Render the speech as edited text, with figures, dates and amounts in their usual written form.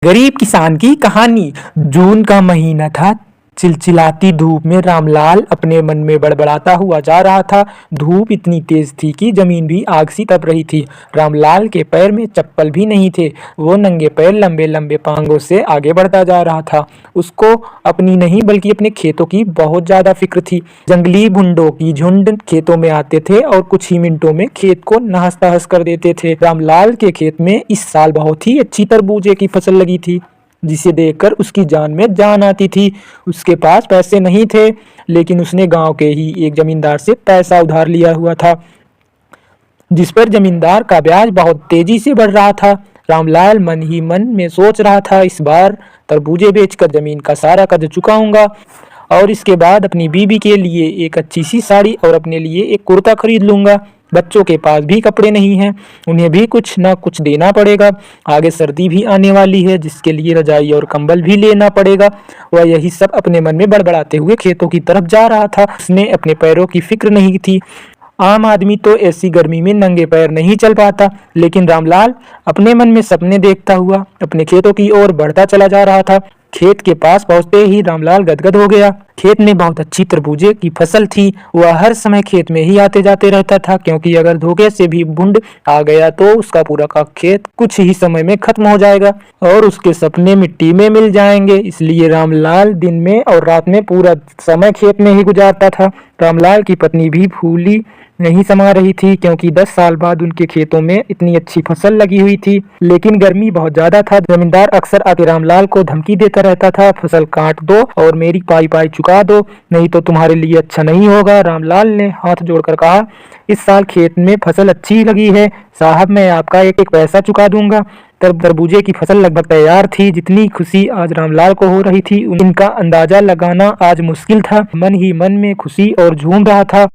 गरीब किसान की कहानी। जून का महीना था। चिलचिलाती धूप में रामलाल अपने मन में बड़बड़ाता हुआ जा रहा था। धूप इतनी तेज थी कि जमीन भी आग सी तप रही थी। रामलाल के पैर में चप्पल भी नहीं थे। वो नंगे पैर लंबे लंबे पांगों से आगे बढ़ता जा रहा था। उसको अपनी नहीं बल्कि अपने खेतों की बहुत ज्यादा फिक्र थी। जंगली भुंडों की झुंड खेतों में आते थे और कुछ ही मिनटों में खेत को नहस तहस कर देते थे। रामलाल के खेत में इस साल बहुत ही अच्छी तरबूजे की फसल लगी थी, जिसे देखकर उसकी जान में जान आती थी। उसके पास पैसे नहीं थे, लेकिन उसने गांव के ही एक जमींदार से पैसा उधार लिया हुआ था, जिस पर जमींदार का ब्याज बहुत तेजी से बढ़ रहा था। रामलाल मन ही मन में सोच रहा था, इस बार तरबूजे बेचकर जमीन का सारा कर्ज चुकाऊंगा और इसके बाद अपनी बीबी के लिए एक अच्छी सी साड़ी और अपने लिए एक कुर्ता खरीद लूंगा। बच्चों के पास भी कपड़े नहीं हैं, उन्हें भी कुछ ना कुछ देना पड़ेगा। आगे सर्दी भी आने वाली है, जिसके लिए रजाई और कंबल भी लेना पड़ेगा। वह यही सब अपने मन में बड़बड़ाते हुए खेतों की तरफ जा रहा था। उसने अपने पैरों की फिक्र नहीं थी। आम आदमी तो ऐसी गर्मी में नंगे पैर नहीं चल पाता, लेकिन रामलाल अपने मन में सपने देखता हुआ अपने खेतों की ओर बढ़ता चला जा रहा था। खेत के पास पहुंचते ही रामलाल गदगद हो गया। खेत में बहुत अच्छी तरबूजे की फसल थी। वह हर समय खेत में ही आते जाते रहता था, क्योंकि अगर धोखे से भी भुंड आ गया तो उसका पूरा का खेत कुछ ही समय में खत्म हो जाएगा और उसके सपने मिट्टी में मिल जाएंगे। इसलिए रामलाल दिन में और रात में पूरा समय खेत में ही गुजारता था। रामलाल की पत्नी भी फूली नहीं समा रही थी, क्योंकि 10 साल बाद उनके खेतों में इतनी अच्छी फसल लगी हुई थी, लेकिन गर्मी बहुत ज्यादा था। जमींदार अक्सर आके रामलाल को धमकी देता रहता था, फसल काट दो और मेरी पाई पाई चुका दो, नहीं तो तुम्हारे लिए अच्छा नहीं होगा। रामलाल ने हाथ जोड़कर कहा, इस साल खेत में फसल अच्छी लगी है साहब, मैं आपका एक एक पैसा चुका दूंगा। तब तरबूजे की फसल लगभग तैयार थी। जितनी खुशी आज रामलाल को हो रही थी, इनका अंदाजा लगाना आज मुश्किल था। मन ही मन में खुशी और झूम रहा था।